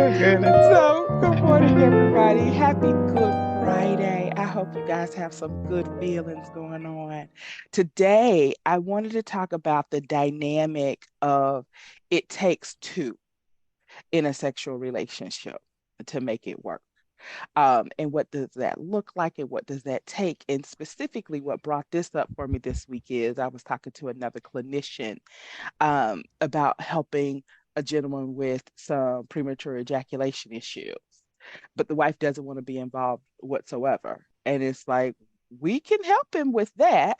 Oh, goodness. So, good morning, everybody. Happy Good Friday. I hope you guys have some good feelings going on. Today, I wanted to talk about the dynamic of it takes two in a sexual relationship to make it work. And what does that look like and what does that take? And specifically, what brought this up for me this week is I was talking to another clinician about helping a gentleman with some premature ejaculation issues, but the wife doesn't want to be involved whatsoever. And it's like, we can help him with that,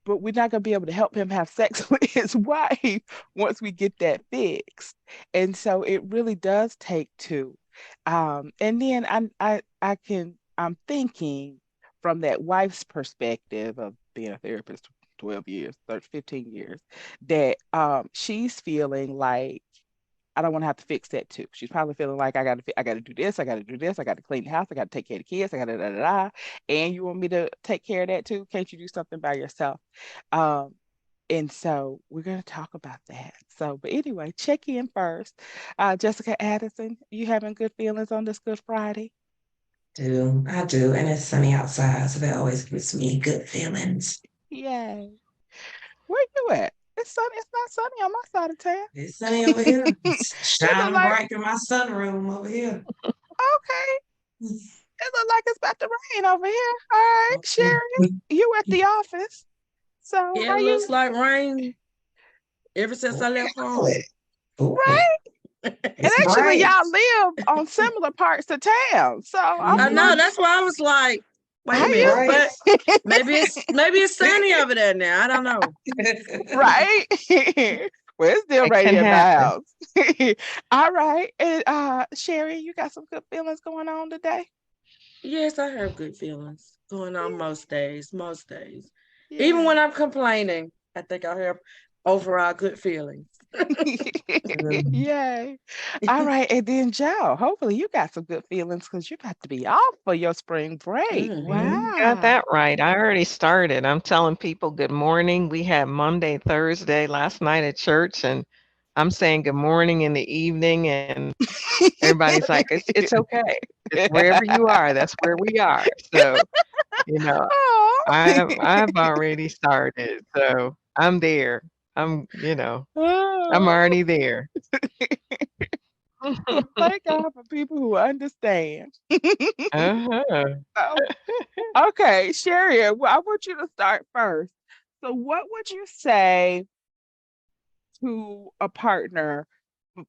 but we're not going to be able to help him have sex with his wife once we get that fixed. And so it really does take two. And then I'm thinking from that wife's perspective of being a therapist 12 years, 13, 15 years, that she's feeling like I don't want to have to fix that too. She's probably feeling like I got to do this, I got to do this, I got to clean the house, I got to take care of the kids, I got to da da da. And you want me to take care of that too? Can't you do something by yourself? Um, and so we're going to talk about that. So, but anyway, check in first. Jessica Addison, you having good feelings on this Good Friday? I do. And it's sunny outside, so that always gives me good feelings. Yay. Where you at? It's sunny. It's not sunny on my side of town. It's sunny over here. It's It look shining like bright through my sunroom over here. okay. It look like it's about to rain over here. All right, Sherry, you at the office. So Yeah, how it you looks like rain ever since I left Feel home. it. Feel it. right? And It's actually bright. y'all live on similar parts of town. So I'm I Mhm. know, like, that's why I was like, wait how a It's minute, bright. but you maybe it's sunny over there now. I don't know. right? Well, it's still It can raining in my happen. house. All right. And Sherry, you got some good feelings going on today? Yes, I have good feelings going on most days, most days. Even Yeah. when I'm complaining, I think I have overall good feelings. Mm. Yay. All right. And then, Joe, hopefully you got some good feelings because you got to be off for your spring break. Hmm. Got Wow. that right. I already started. I'm telling people good morning. We had Monday, Thursday last night at church, and I'm saying good morning in the evening, and everybody's like, it's okay. It's wherever you are, that's where we are. So, you know, Oh. I've already started. So I'm there. I'm Oh. already there. Well, thank God for people who understand. Uh-huh. So, okay, Sherry, well, I want you to start first. So, what would you say to a partner?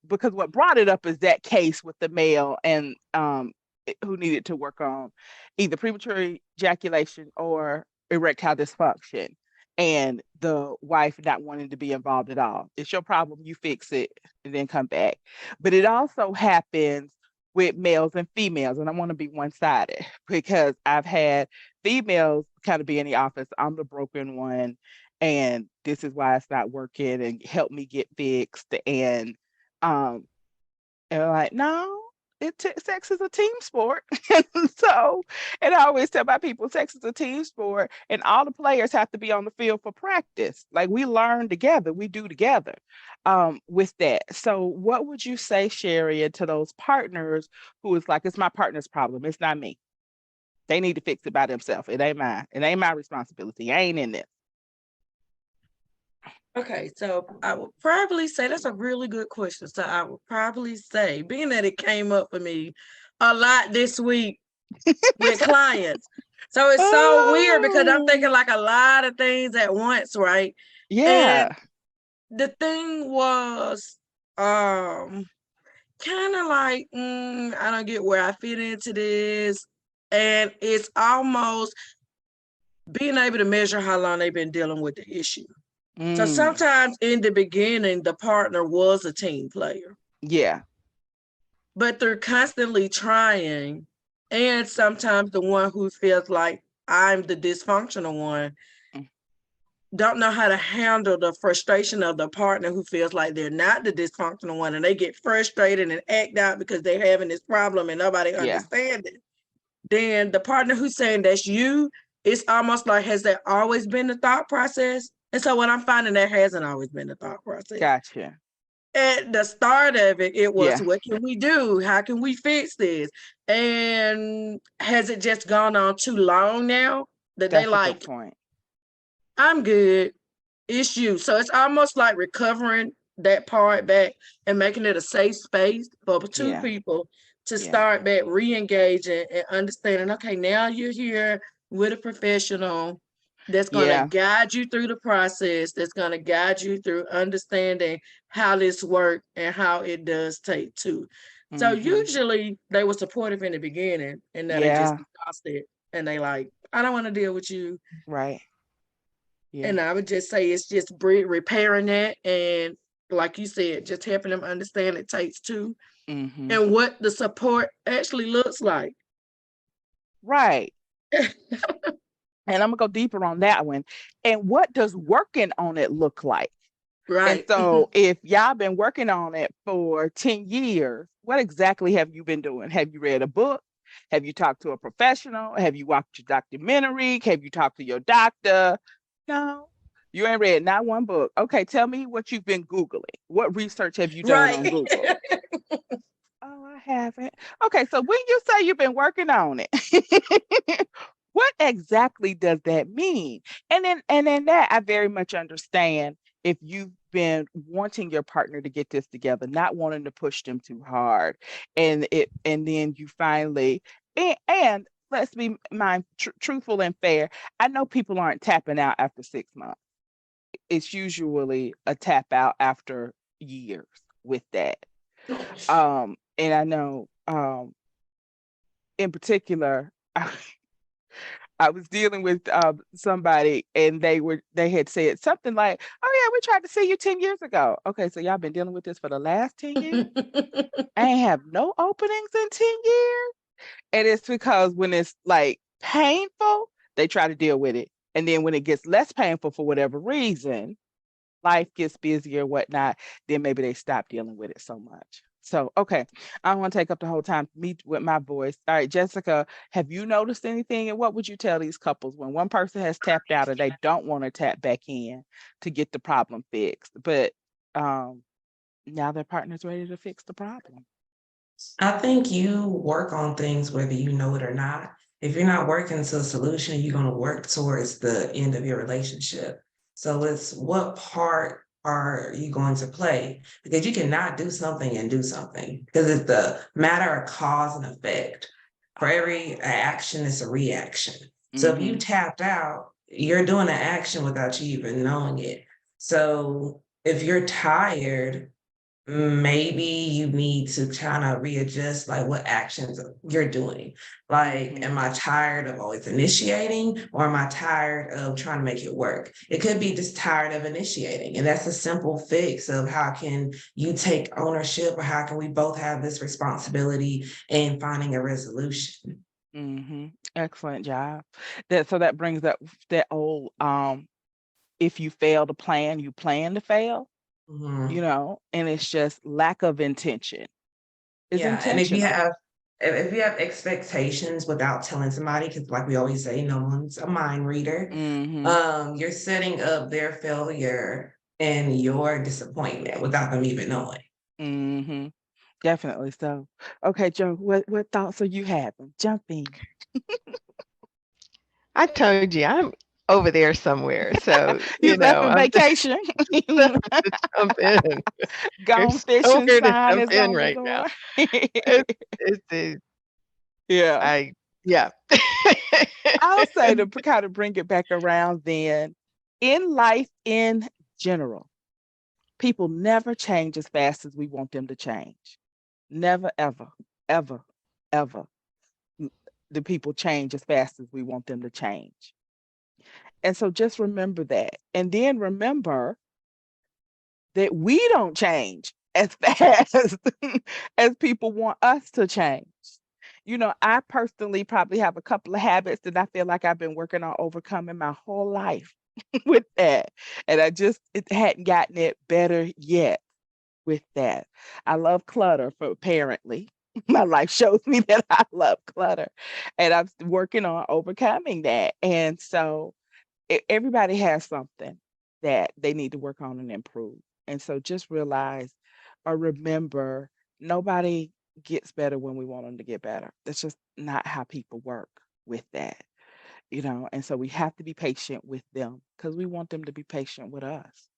Because what brought it up is that case with the male and who needed to work on either premature ejaculation or erectile dysfunction, and the wife not wanting to be involved at all. It's your problem, you fix it, and then come back. But it also happens with males and females, and I want to be one-sided because I've had females kind of be in the office. I'm the broken one, and this is why it's not working, and help me get fixed. Um, and I'm like, no, sex is a team sport. And so, and I always tell my people, sex is a team sport, and all the players have to be on the field for practice. Like we learn together, we do together with that. So, what would you say, Sherry, to those partners who is like, it's my partner's problem, it's not me. They need to fix it by themselves. It ain't mine. It ain't my responsibility. I ain't in this. Okay, so I would probably say that's a really good question. So I would probably say, being that it came up for me a lot this week with clients. So it's so weird because I'm Oh, thinking like a lot of things at once, right? And yeah. the thing was kind of like, I don't get where I fit into this. And it's almost being able to measure how long they've been dealing with the issue. So Mm, sometimes in the beginning, the partner was a team player, yeah. but they're constantly trying. And sometimes the one who feels like I'm the dysfunctional one Mm, don't know how to handle the frustration of the partner who feels like they're not the dysfunctional one, and they get frustrated and act out because they're having this problem and nobody yeah. understands it. Then the partner who's saying that's you, it's almost like, has that always been the thought process? And so what I'm finding, that hasn't always been the thought process. Gotcha. at the start of it, it was, Yeah, what can we do? How can we fix this? And has it just gone on too long now that they that's a good like, point. I'm good, it's you. So it's almost like recovering that part back and making it a safe space for two Yeah, people to yeah, start back re-engaging and understanding, okay, now you're here with a professional that's going to yeah. guide you through the process, that's going to guide you through understanding how this works and how it does take two. So Mm-hmm. usually they were supportive in the beginning, and now they just Yeah, exhausted and they like, I don't want to deal with you. right. Yeah. And I would just say it's just repairing that, and like you said, just helping them understand it takes two, Mm-hmm. and what the support actually looks like. Right. And I'm gonna go deeper on that one. And what does working on it look like? And Right. so if y'all been working on it for 10 years, what exactly have you been doing? Have you read a book? Have you talked to a professional? Have you watched a documentary? Have you talked to your doctor? No, you ain't read not one book. Okay, tell me what you've been Googling. What research have you done on Right. Google? Oh, I haven't. Okay, so when you say you've been working on it, what exactly does that mean? And in that, I very much understand if you've been wanting your partner to get this together, not wanting to push them too hard, and then you finally and let's be truthful and fair. I know people aren't tapping out after 6 months. It's usually a tap out after years with that. And I know, in particular, I was dealing with somebody, and they had said something like, "Oh yeah, we tried to see you 10 years ago." Okay, so y'all been dealing with this for the last 10 years. I ain't have no openings in 10 years, and it's because when it's like painful, they try to deal with it, and then when it gets less painful for whatever reason, life gets busy or whatnot, then maybe they stop dealing with it so much. So, okay, I don't want to take up the whole time me with my voice. All right, Jessica, have you noticed anything? And what would you tell these couples when one person has tapped out and they don't want to tap back in to get the problem fixed, but um, now their partner's ready to fix the problem? I think you work on things whether you know it or not. If you're not working to a solution, you're going to work towards the end of your relationship. So it's what part are you going to play? Because you cannot do something and do something because it's the matter of cause and effect. For every action, it's a reaction. So if you Mm-hmm. tapped out, you're doing an action without you even knowing it. So if you're tired, maybe you need to kind of readjust like what actions you're doing. Like, Mm-hmm. am I tired of always initiating, or am I tired of trying to make it work? It could be just tired of initiating. And that's a simple fix of how can you take ownership, or how can we both have this responsibility in finding a resolution? Mm-hmm. Excellent job. That brings up that old if you fail to plan, you plan to fail, Mhm. and it's just lack of intention. Is Yeah, and if you intentional. have if you have expectations without telling somebody, because like we always say, no one's a mind reader, Mhm. you're setting up their failure and your disappointment without them even knowing. Mhm. Definitely so. Okay, Joe, what thoughts are you having? Jump in. I told you I'm over there somewhere. So, You left on I'm just vacation. to jump in. Gone There's fishing somewhere to sign jump is in on the right now. door. It's Yeah. I yeah. I'll say to kind of bring it back around then, in life in general, people never change as fast as we want them to change. Never, ever, ever, ever do people change as fast as we want them to change. And so just remember that. And then remember that we don't change as fast as people want us to change. I personally probably have a couple of habits that I feel like I've been working on overcoming my whole life with that. And it hadn't gotten it better yet with that. I love clutter for apparently. My life shows me that I love clutter. And I'm working on overcoming that. And so everybody has something that they need to work on and improve. And so just realize or remember nobody gets better when we want them to get better. That's just not how people work with that, And so we have to be patient with them because we want them to be patient with us.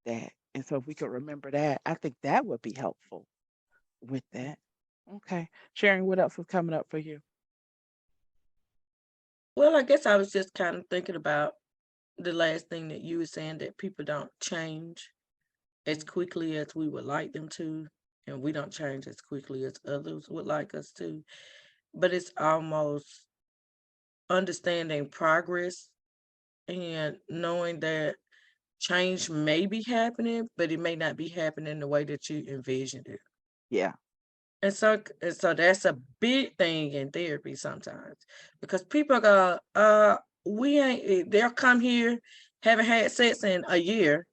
That. And so if we could remember that, I think that would be helpful with that. Okay. Sharing what else is coming up for you? Well, I guess I was just kind of thinking about the last thing that you were saying, that people don't change as quickly as we would like them to, and we don't change as quickly as others would like us to. But it's almost understanding progress and knowing that change may be happening, but it may not be happening the way that you envisioned it. Yeah. And so that's a big thing in therapy sometimes, because people go, we ain't, they'll come here, haven't had sex in a year.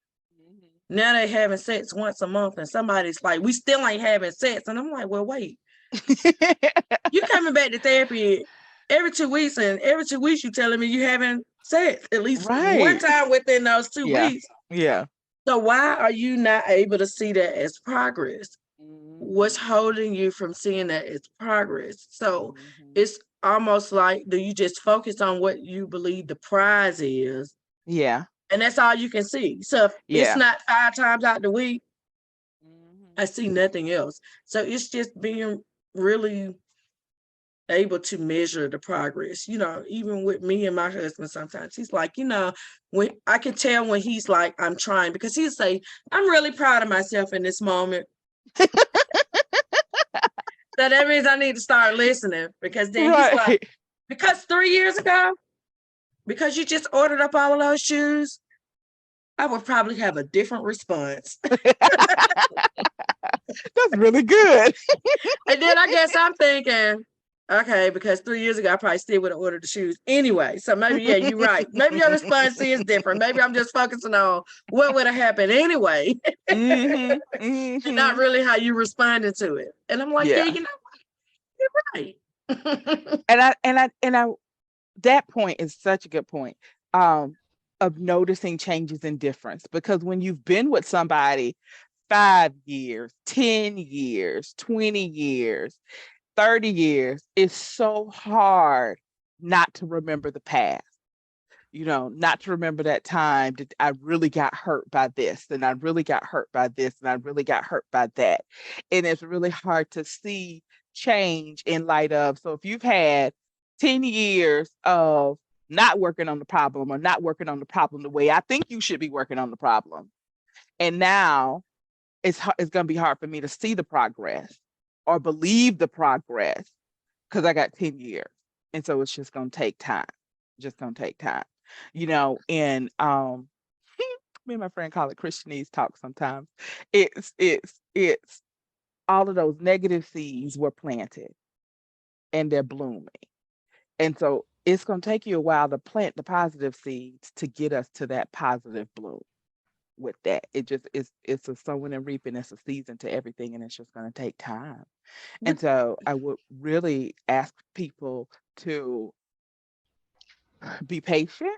Now they having sex once a month, and somebody's like, we still ain't having sex. And I'm like, well, wait, you coming back to therapy every 2 weeks, and every 2 weeks you telling me you having sex at least one Right. time within those 2 Yeah. weeks. Yeah. So why are you not able to see that as progress? What's holding you from seeing that as progress? So Mhm. it's almost like, do you just focus on what you believe the prize is, Yeah. and that's all you can see? So if it's Yeah. not 5 times out the week, Mhm. I see nothing else. So it's just being really able to measure the progress. Even with me and my husband, sometimes he's like, when I can tell when he's like, I'm trying, because he'll say, I'm really proud of myself in this moment. So that means I need to start listening, because then he's like, Right. because 3 years ago, because you just ordered up all of those shoes, I would probably have a different response. That's really good. And then I guess I'm thinking, okay, because 3 years ago, I probably still would have ordered the shoes anyway. So maybe, yeah, you're right. Maybe your response is different. Maybe I'm just focusing on what would have happened anyway, Mhm. and not Mhm. really how you responded to it. And I'm like, yeah, Yeah. you know what? You're right. And I that point is such a good point. Um of noticing changes in difference, because when you've been with somebody 5 years, 10 years, 20 years, 30 years, it's so hard not to remember the past. Not to remember that time that I really got hurt by this, and I really got hurt by this, and I really got hurt by that. And it's really hard to see change in light of. So if you've had 10 years of not working on the problem, or not working on the problem the way I think you should be working on the problem, and now it's going to be hard for me to see the progress or believe the progress because I got 10 years. And so it's just going to take time. Just going to take time. And me and my friend call it Christianese talk sometimes. It's all of those negative seeds were planted and they're blooming. And so it's going to take you a while to plant the positive seeds to get us to that positive bloom. With that, it's a sowing and reaping. It's a season to everything, and it's just going to take time. And But so I would really ask people to be patient,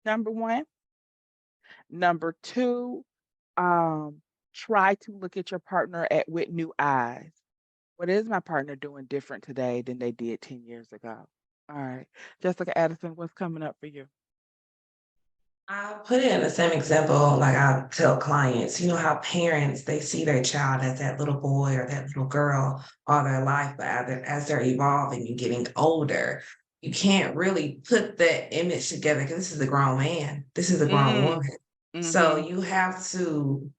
number one. Number two, um, try to look at your partner with new eyes. What is my partner doing different today than they did 10 years ago? All right. Jessica Addison, what's coming up for you? I'll put it in the same example, like I tell clients, how parents, they see their child as that little boy or that little girl all their life, but as they're evolving and getting older, you can't really put that image together because this is a grown man, this is a grown Mm, woman. So mm-hmm, you have to,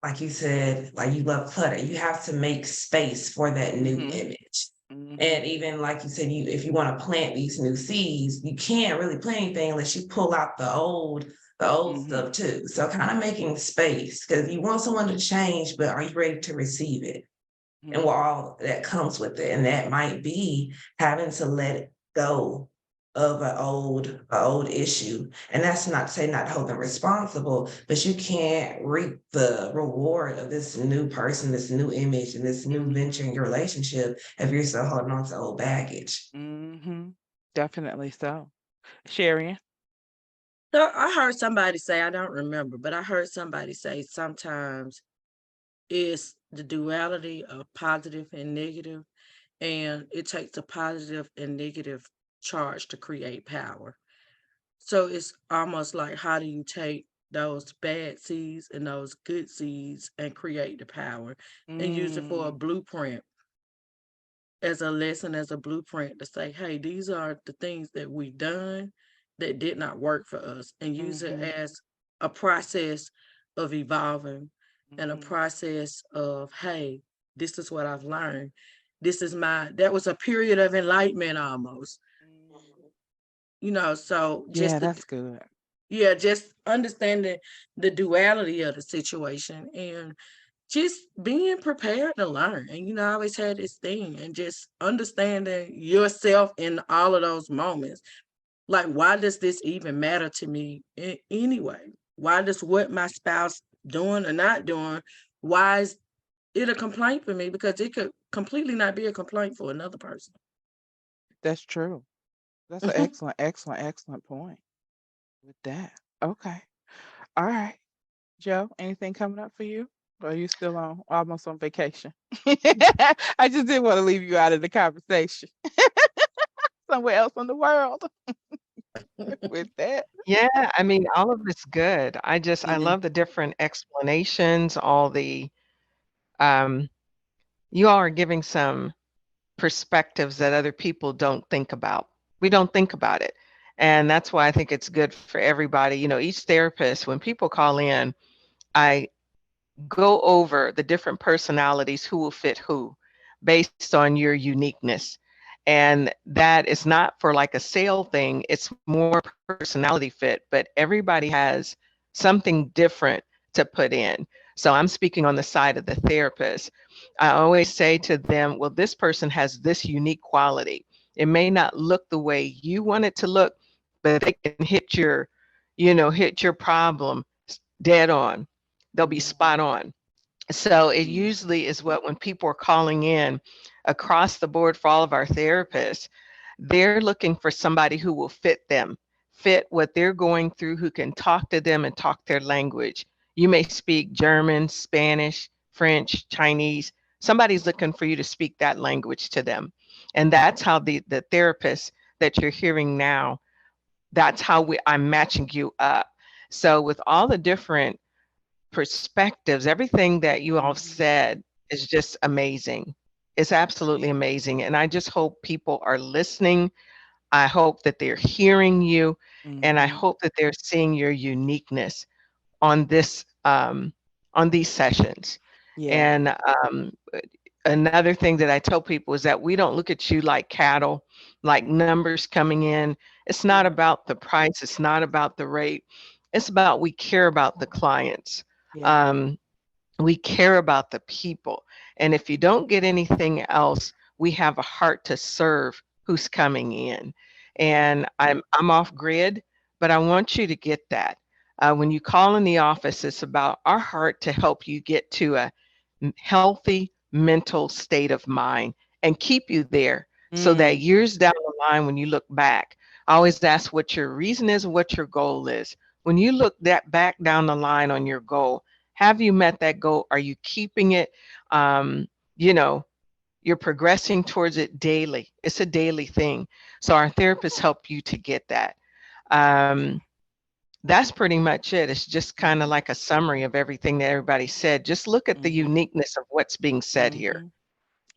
like you said, like you love clutter, you have to make space for that new mm-hmm, image. mm-hmm, And even like you said, if you want to plant these new seeds, you can't really plant anything unless you pull out the old mm-hmm, stuff too. So kind of making space because you want someone to change, but are you ready to receive it? And what mm-hmm, all that comes with it. And that might be having to let it go of an old issue. And that's not to say not to hold them responsible, but you can't reap the reward of this new person, this new image, and this new venture in your relationship if you're still holding on to old baggage. mm-hmm. Definitely so. Sharon? so I heard somebody say, I don't remember, but I heard somebody say sometimes It's the duality of positive and negative, and it takes a positive and negative charge to create power. So it's almost like, how do you take those bad seeds and those good seeds and create the power and use it for a Mm, blueprint, as a lesson, as a blueprint to say, hey, these are the things that we've done that did not work for us, and use it mhm, as a process of evolving and a mhm, process of, hey, this is what I've learned. This is my, that was a period of enlightenment almost, mm. so Yeah, just the, that's good. yeah, just understanding the duality of the situation, and just being prepared to learn. And I always had this thing, and just understanding yourself in all of those moments. Like, why does this even matter to me anyway? Why does what my spouse doing or not doing, why is it a complaint for me? Because it could completely not be a complaint for another person. That's true. That's an excellent, excellent, excellent point with that. Okay. All right. Joe, anything coming up for you? Or are you still on almost on vacation? I just didn't want to leave you out of the conversation. Somewhere else in the world with that. Yeah, I mean, all of it's good. I Mhm, love the different explanations, all the, um, you all are giving some perspectives that other people don't think about. We don't think about it. And that's why I think it's good for everybody. Each therapist, when people call in, I go over the different personalities who will fit who based on your uniqueness. And that is not for like a sale thing, it's more personality fit, but everybody has something different to put in. So I'm speaking on the side of the therapist. I always say to them, well, this person has this unique quality. It may not look the way you want it to look, but they can hit your problem dead on. They'll be spot mhm, on. So it mhm, usually is what, when people are calling in across the board for all of our therapists, they're looking for somebody who will fit them, fit what they're going through, who can talk to them and talk their language. You may speak German, Spanish, French, Chinese. Somebody's looking for you to speak that language to them. And that's how the therapist that you're hearing now, that's how I'm matching you up. So with all the different perspectives, everything that you all mhm, said is just amazing. It's absolutely amazing. And I just hope people are listening. I hope that they're hearing you. And I mhm. hope that they're seeing your uniqueness on on these sessions. Yeah. And another thing that I tell people is that we don't look at you like cattle, like numbers coming in. It's not Yeah. about the price. It's not about the rate. It's about, we care about the clients. Yeah. Um, we care about the people. And if you don't get anything else, we have a heart to serve who's coming in. Yeah. And I'm off grid, but I want you to get that. When you call in the office, it's about our heart to help you get to a healthy mental state of mind and keep you there, so that Mm, years down the line, when you look back, I always ask what your reason is, what your goal is. When you look that back down the line on your goal, have you met that goal? Are you keeping it? Um, you know, you're progressing towards it daily. It's a daily thing. So our therapists help you to get that. Um, that's pretty much it. It's just kind of mhm, like a summary of everything that everybody said. Just look at the mhm, uniqueness of what's being said here, mhm.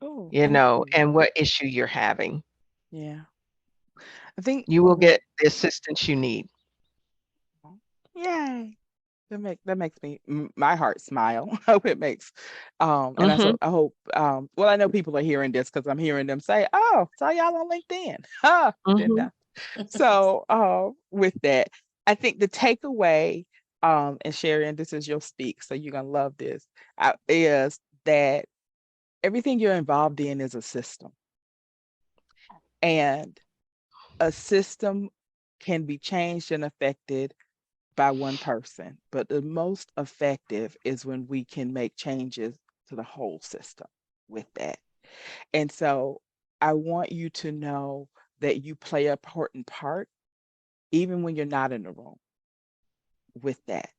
Oh, thank you. and what issue you're having. Yeah. I think You will get the assistance you need. yay. That makes me my heart smile. Hope it makes and Hmm. I hope well I know people are hearing this because I'm hearing them say, "Oh, saw y'all on LinkedIn." Huh, didn't Hmm. I? So with that, I think the takeaway and Sherry, and this is your speak, so you're gonna love this, is that everything you're involved in is a system. And a system can be changed and affected by one person, but the most effective is when we can make changes to the whole system with that. And so I want you to know that you play an important part, even when you're not in the room with that.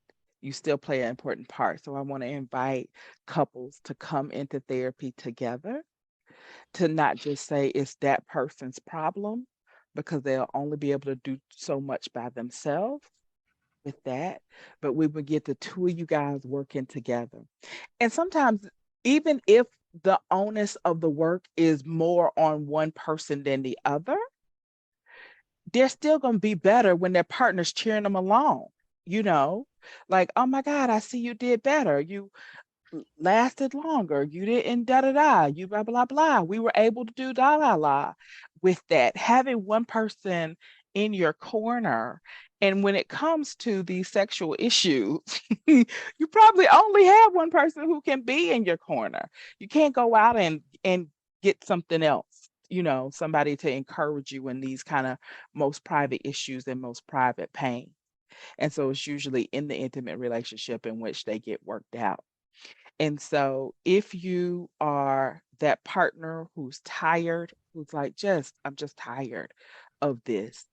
You still play an important part. So I want to invite couples to come into therapy together, to not just say it's that person's problem, because they'll only be able to do so much by themselves with that. But we would get the two of you guys working together. And sometimes, even if the onus of the work is more on one person than the other, they're still going to be better when their partner's cheering them along. You know, like, oh my God, I see you did better. You lasted longer. You didn't da da da. You blah blah blah. We were able to do da la la with that. Having one person in your corner. And when it comes to these sexual issues, you probably only have one person who can be in your corner. You can't go out and get something else, somebody to encourage you in these kind of most private issues and most private pain. And so it's usually in the intimate relationship in which they get worked out. And so if you are that partner who's tired, who's like, I'm just tired of this,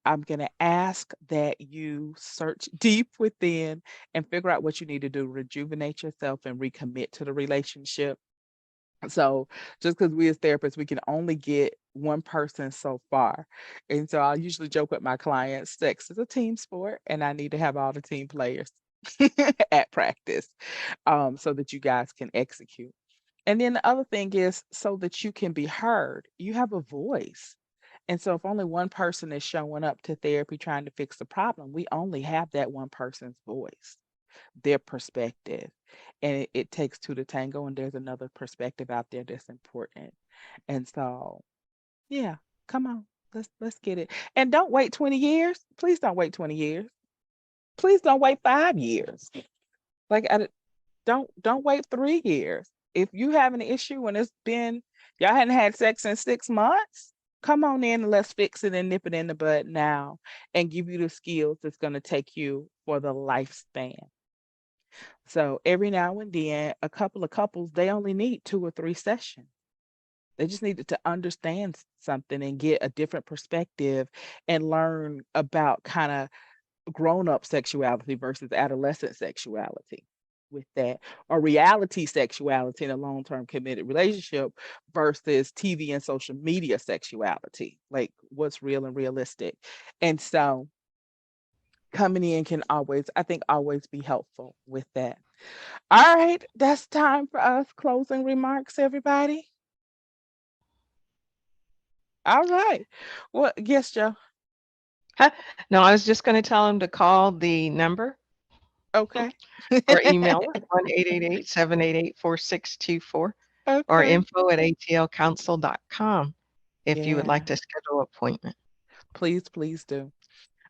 I'm going to ask that you search deep within and figure out what you need to do, rejuvenate yourself and recommit to the relationship. So just because we as therapists, we can only get one person so far. And so I usually joke with my clients, sex is a team sport, and I need to have all the team players at practice, so that you guys can execute. And then the other thing is so that you can be heard. You have a voice. And so if only one person is showing up to therapy trying to fix the problem, we only have that one person's voice, their perspective. And it takes two to tango, and there's another perspective out there that's important. And so, yeah, come on. Let's get it. And don't wait 20 years. Please don't wait 20 years. Please don't wait 5 years. Like, don't wait 3 years. If you have an issue and y'all hadn't had sex in 6 months, come on in and let's fix it and nip it in the bud now and give you the skills that's going to take you for the lifespan. So every now and then, a couple of couples, they only need 2 or 3 sessions. They just needed to understand something and get a different perspective and learn about kind of grown-up sexuality versus adolescent sexuality with that, or reality sexuality in a long-term committed relationship versus TV and social media sexuality, like what's real and realistic. And so coming in can always be helpful with that. All right, that's time for us closing remarks, everybody. All right. Well, yes, Joe. Huh? No, I was just going to tell him to call the number Okay. or email us 1-888-788-4624 or Okay. info@atlcouncil.com if you would like Yeah. to schedule an appointment. Please do.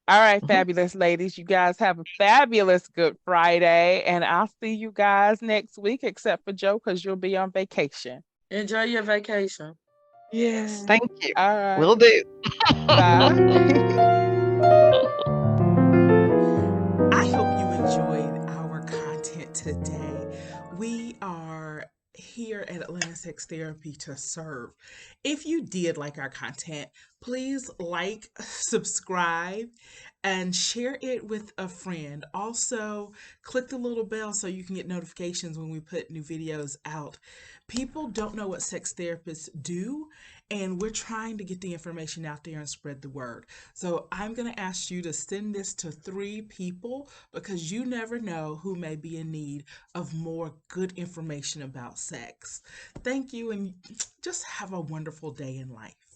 All right, Mhm. fabulous ladies. You guys have a fabulous Good Friday, and I'll see you guys next week, except for Joe, because you'll be on vacation. Enjoy your vacation. Yeah. Thank you. All Will right. do. Bye. I hope you enjoyed our content today. We are here at Atlanta Sex Therapy to serve. If you did like our content, please like, subscribe, and share it with a friend. Also, click the little bell so you can get notifications when we put new videos out. People don't know what sex therapists do, and we're trying to get the information out there and spread the word. So I'm going to ask you to send this to 3 people, because you never know who may be in need of more good information about sex. Thank you, and just have a wonderful day in life.